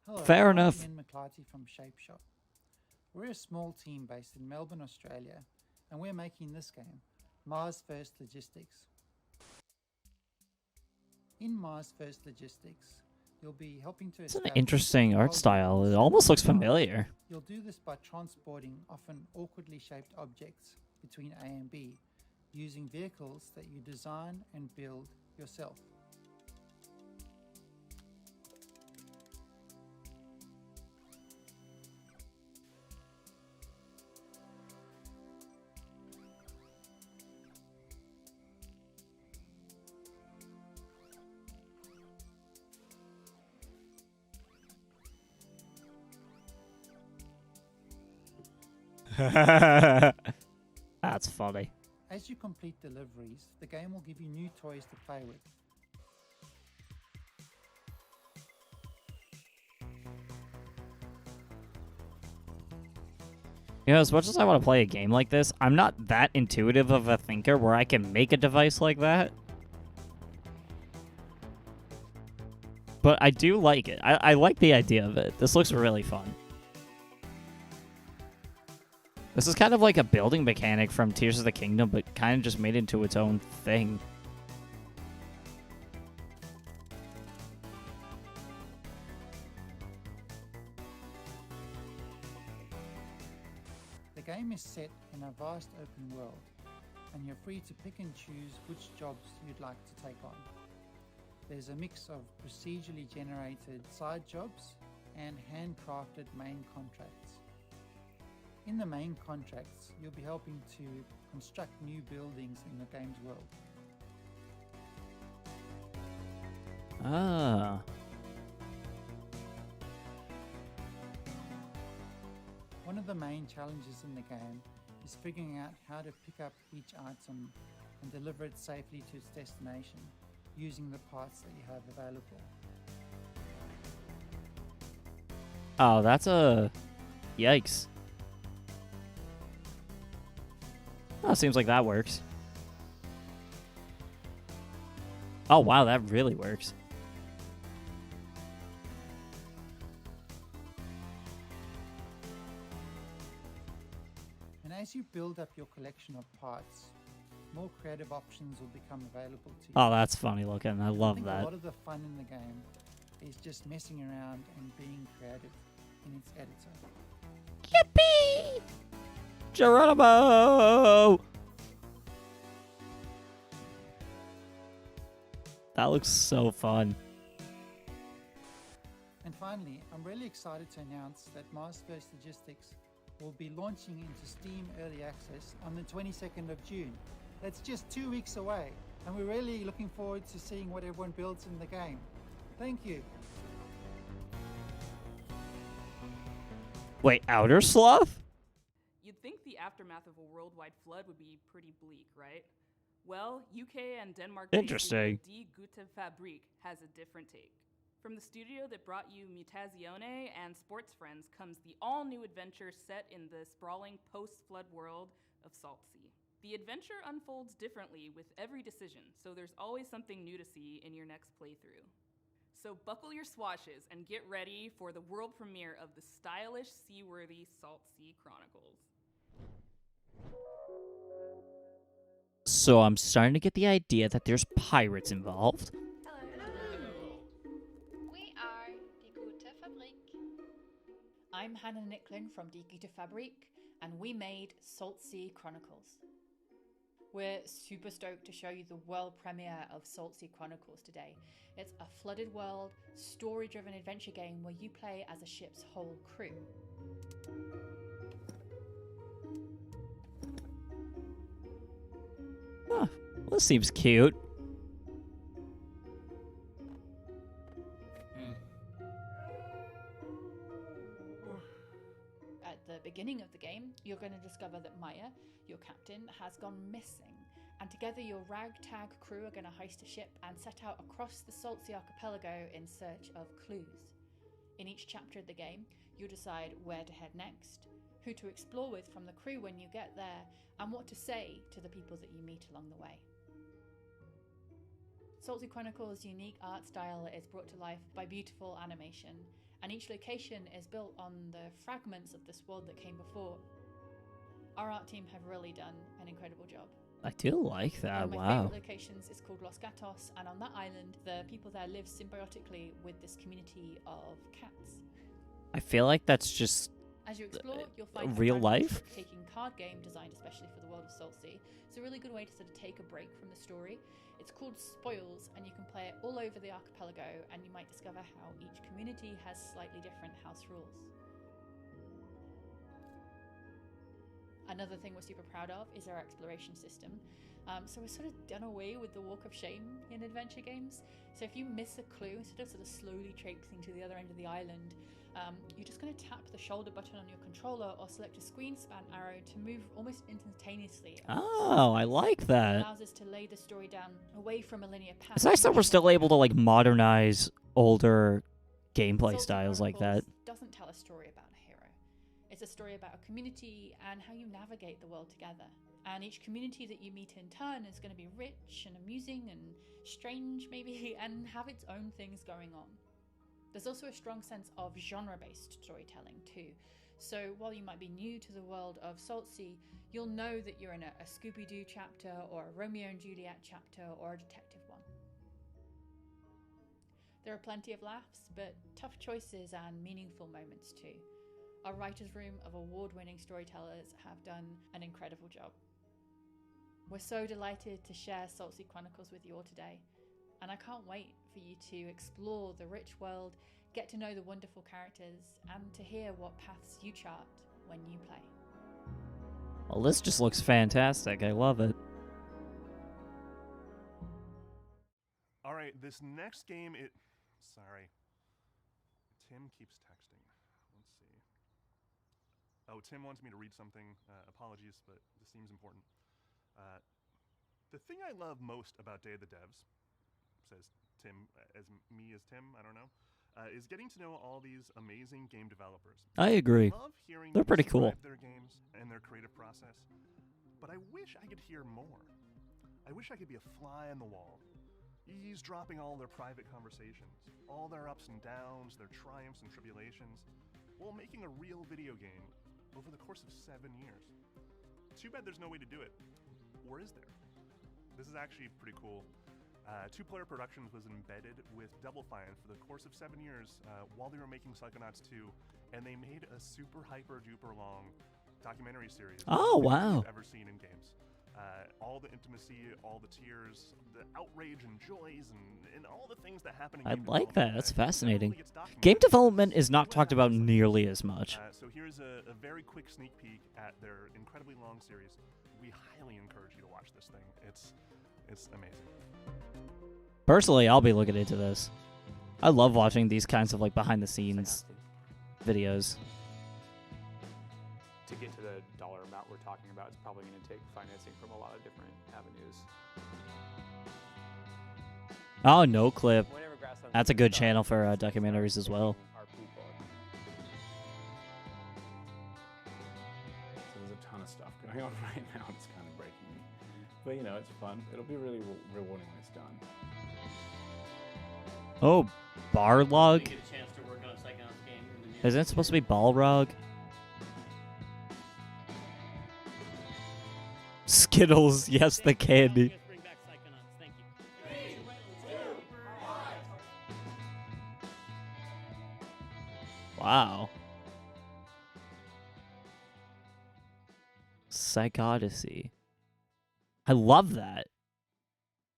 Hello, Fair I'm enough. Ian McClarty from Shape Shop. We're a small team based in Melbourne, Australia, and we're making this game, Mars First Logistics. In Mars First Logistics, you'll be helping to It's an establish interesting art positive style. It systems almost looks on Mars. familiar. You'll do this by transporting often awkwardly shaped objects between A and B, using vehicles that you design and build yourself. That's funny. As you complete deliveries, the game will give you new toys to play with. You know, as much as I want to play a game like this, I'm not that intuitive of a thinker where I can make a device like that. But I do like it. I like the idea of it. This looks really fun. This is kind of like a building mechanic from Tears of the Kingdom, but kind of just made into its own thing. The game is set in a vast open world, and you're free to pick and choose which jobs you'd like to take on. There's a mix of procedurally generated side jobs and handcrafted main contracts. In the main contracts, you'll be helping to construct new buildings in the game's world. Ah. One of the main challenges in the game is figuring out how to pick up each item and deliver it safely to its destination using the parts that you have available. Oh, that's a... Yikes. Oh, seems like that works. Oh, wow, that really works. And as you build up your collection of parts, more creative options will become available to you. Oh, that's funny looking. I love think that. A lot of the fun in the game is just messing around and being creative in its editor. Yippee! Geronimo! That looks so fun. And finally, I'm really excited to announce that Mars First Logistics will be launching into Steam Early Access on the 22nd of June. That's just 2 weeks away, and we're really looking forward to seeing what everyone builds in the game. Thank you. Wait, Outer Sloth? You'd think the aftermath of a worldwide flood would be pretty bleak, right? Well, UK and Denmark Interesting. Die Gute Fabrik has a different take. From the studio that brought you Mutazione and Sports Friends comes the all-new adventure set in the sprawling post-flood world of Saltsea. The adventure unfolds differently with every decision, so there's always something new to see in your next playthrough. So buckle your swatches and get ready for the world premiere of the stylish, seaworthy Saltsea Chronicles. So I'm starting to get the idea that there's pirates involved. We are Die Gute Fabrik. I'm Hannah Nicklin from Die Gute Fabrik, and we made Saltsea Chronicles. We're super stoked to show you the world premiere of Saltsea Chronicles today. It's a flooded world, story-driven adventure game where you play as a ship's whole crew. Well, this seems cute. At the beginning of the game, you're going to discover that Maya, your captain, has gone missing, and together your ragtag crew are going to heist a ship and set out across the Saltsea archipelago in search of clues. In each chapter of the game, you'll decide where to head next, who to explore with from the crew when you get there, and what to say to the people that you meet along the way. Saltsea Chronicles' unique art style is brought to life by beautiful animation, and each location is built on the fragments of this world that came before. Our art team have really done an incredible job. I do like that. One of my Wow. favourite locations is called Los Gatos, and on that island, the people there live symbiotically with this community of cats. I feel like that's just As you explore, you'll find real a life. taking card game designed especially for the world of Saltsea. It's a really good way to sort of take a break from the story. It's called Spoils, and you can play it all over the archipelago, and you might discover how each community has slightly different house rules. Another thing we're super proud of is our exploration system. So we're sort of done away with the walk of shame in adventure games. So if you miss a clue, instead of sort of slowly traipsing to the other end of the island, you're just going to tap the shoulder button on your controller or select a screen span arrow to move almost instantaneously. Oh, I like It that. allows us to lay the story down away from a linear path. It's nice that we're still able to like modernize older gameplay Saltsea styles like that. Chronicles doesn't tell a story about a hero. It's a story about a community and how you navigate the world together. And each community that you meet in turn is going to be rich and amusing and strange, maybe, and have its own things going on. There's also a strong sense of genre-based storytelling too. So while you might be new to the world of Saltsea, you'll know that you're in a Scooby-Doo chapter or a Romeo and Juliet chapter or a detective one. There are plenty of laughs, but tough choices and meaningful moments too. Our writer's room of award-winning storytellers have done an incredible job. We're so delighted to share Saltsea Chronicles with you all today, and I can't wait for you to explore the rich world, get to know the wonderful characters, and to hear what paths you chart when you play. Well, this just looks fantastic. I love it. All right, this next game, sorry. Tim keeps texting. Let's see. Oh, Tim wants me to read something. Apologies, but this seems important. The thing I love most about Day of the Devs, says Tim, as Tim, I don't know, is getting to know all these amazing game developers. I agree. Love hearing They're them pretty cool. describe their games and their creative process, but I wish I could hear more. I wish I could be a fly on the wall, eavesdropping all their private conversations, all their ups and downs, their triumphs and tribulations, while making a real video game over the course of 7 years. Too bad there's no way to do it. Or is there? This is actually pretty cool. Two-Player Productions was embedded with Double Fine for the course of 7 years while they were making Psychonauts 2, and they made a super hyper-duper long documentary series. Oh, that wow. you've ever seen in games. All the intimacy, all the tears, the outrage and joys, and all the things that happen in I game like development that. That's never fascinating. really gets documented. Game development is not talked about nearly as much. So here's a very quick sneak peek at their incredibly long series. We highly encourage you to watch this thing. It's amazing. Personally, I'll be looking into this. I love watching these kinds of like behind the scenes videos. To get to the dollar amount we're talking about, it's probably going to take financing from a lot of different avenues. Oh, No Clip. That's a good channel for documentaries as well. Our people. So there's a ton of stuff going on right now. It's kind of breaking me. But you know, it's fun. It'll be really rewarding when it's done. Oh, Barlog? Get a chance to work on a Psychonauts game in the near Isn't it supposed to be Balrog? Skittles, yes, the candy. Bring back Psychonauts. Thank you. Wow. Psych Odyssey. I love that.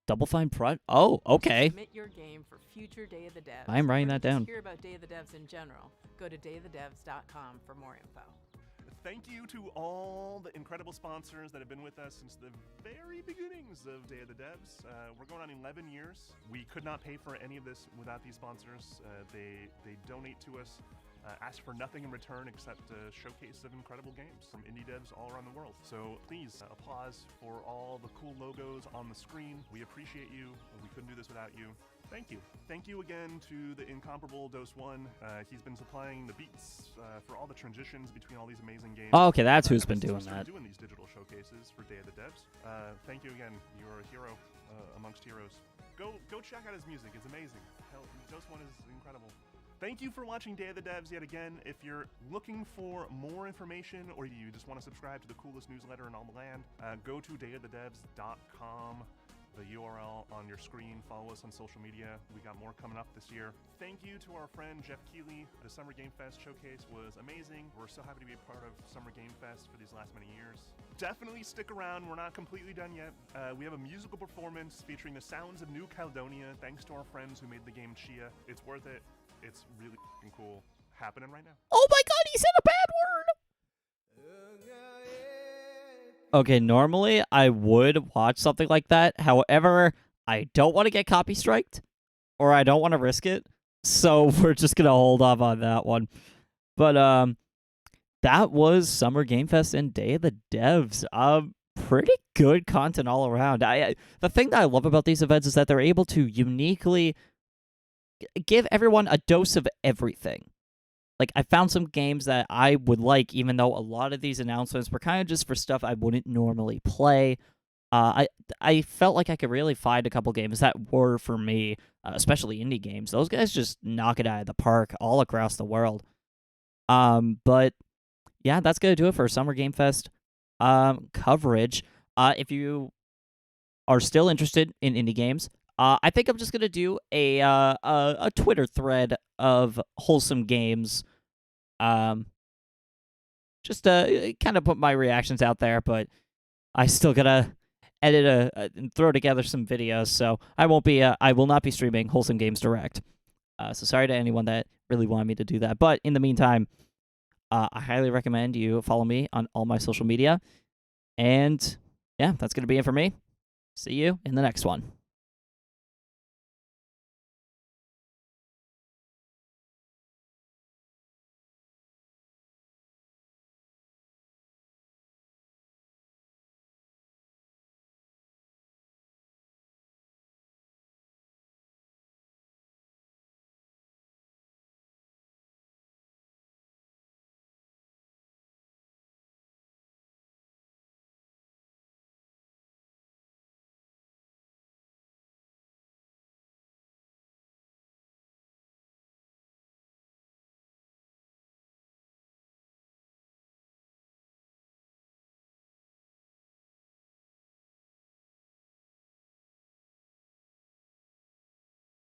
Double Fine Prod? Oh, okay. Submit your game for future Day of the Devs. I am writing Or that to just down. hear about Day of the Devs in general, go to dayofthedevs.com for more info. Thank you to all the incredible sponsors that have been with us since the very beginnings of Day of the Devs. We're going on 11 years. We could not pay for any of this without these sponsors. They donate to us, ask for nothing in return except a showcase of incredible games from indie devs all around the world. So please, applause for all the cool logos on the screen. We appreciate you. We couldn't do this without you. Thank you. Thank you again to the incomparable Dose One. He's been supplying the beats for all the transitions between all these amazing games. Oh, okay, that's who's been Since we doing started that. Doing these digital showcases for Day of the Devs. Thank you again. You're a hero amongst heroes. Go check out his music. It's amazing. Hell, Dose One is incredible. Thank you for watching Day of the Devs yet again. If you're looking for more information or you just want to subscribe to the coolest newsletter in all the land, go to dayofthedevs.com. The URL on your screen. Follow us on social media. We got more coming up this year. Thank you to our friend Jeff Keighley. The Summer Game Fest showcase was amazing. We're so happy to be a part of Summer Game Fest for these last many years. Definitely stick around. We're not completely done yet. We have a musical performance featuring the sounds of New Caledonia, thanks to our friends who made the game Chia. It's worth it. It's really f***ing cool. Happening right now. Oh my god, he said a bad word! Okay, normally I would watch something like that. However, I don't want to get copy striked, or I don't want to risk it. So we're just gonna hold off on that one. But that was Summer Game Fest and Day of the Devs. Pretty good content all around. The thing that I love about these events is that they're able to uniquely give everyone a dose of everything. Like, I found some games that I would like, even though a lot of these announcements were kind of just for stuff I wouldn't normally play. I felt like I could really find a couple games that were for me, especially indie games. Those guys just knock it out of the park all across the world. But yeah, that's gonna do it for Summer Game Fest coverage. If you are still interested in indie games, I think I'm just gonna do a Twitter thread of wholesome games. Just kind of put my reactions out there, but I still gotta edit and throw together some videos, so I will not be streaming Wholesome Games Direct. So sorry to anyone that really wanted me to do that. But in the meantime, I highly recommend you follow me on all my social media. And yeah, that's gonna be it for me. See you in the next one.